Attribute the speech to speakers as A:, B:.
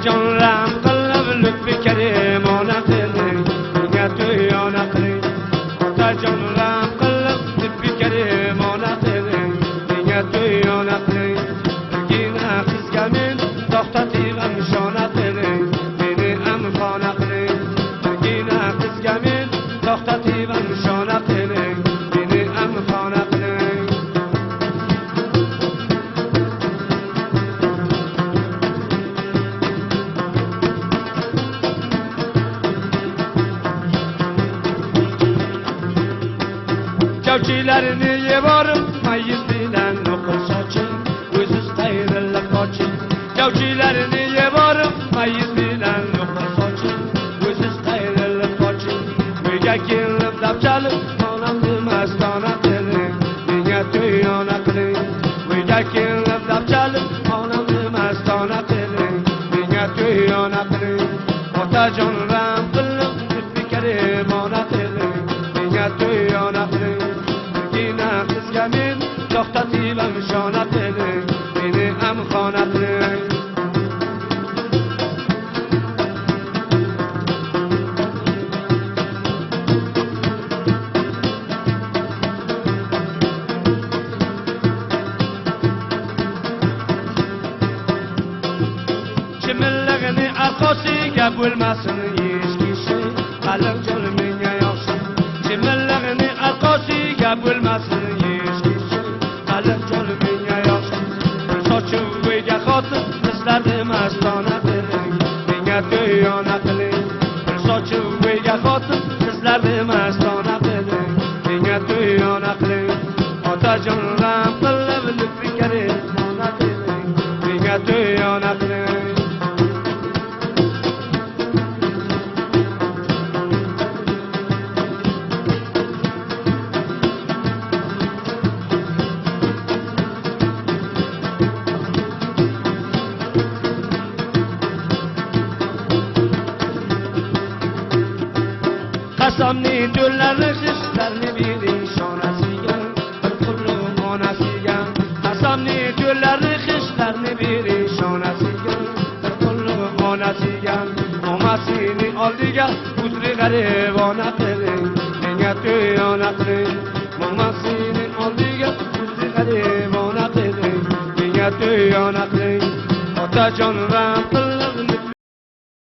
A: جان رحم قلب لطف کریمانه قیلی دیگه تویانه قیلی آتا جان رحم قلب لطف کریمانه قیلی دیگه تویانه قیلی گینه خیزگمین داختا تیغم شانه قیلی بینی ام خانه قیلی گینه خیزگمین داختا تیغم شانه قیلی بینی ام خانه قیلی Çavçilerini yevarım, mayıs bilen nokul saçın, gözüz gayrılık açın. Çavçilerini yevarım, mayıs bilen nokul saçın, gözüz gayrılık açın. Müge kirlip dapçalıp, anamdı mestana kılın, dünya tüyana kılın. Müge kirlip dapçalıp, anamdı mestana kılın, dünya tüyana kılın. Ota can ram kılın, lütfi kerimana kılın, dünya tüyana kılın. Kızgamin dokta tibam şana teli beni am khana teli Çimilligini arqosiga bo'lmasin hech kishi qalb jo'lminga yoqsin Çimilligini arqosiga bo'lmasin Sochuvga xotin qizlarni mastona qiling menga to'yona qiling bir sochuvga xotin qizlarni mastona qiling menga to'yona qiling otajon ram qilib lutfi karimona qiling menga to'yona qiling Qasamni do'llarni xishlarni bering shonasiga bir qulluq onasiga Qasamni do'llarni xishlarni bering shonasiga bir qulluq onasiga Omasini oldiga uzri g'aribona qiling menga to'yona qiling Omasini oldiga uzri g'aribona qiling menga to'yona qiling Otajon ram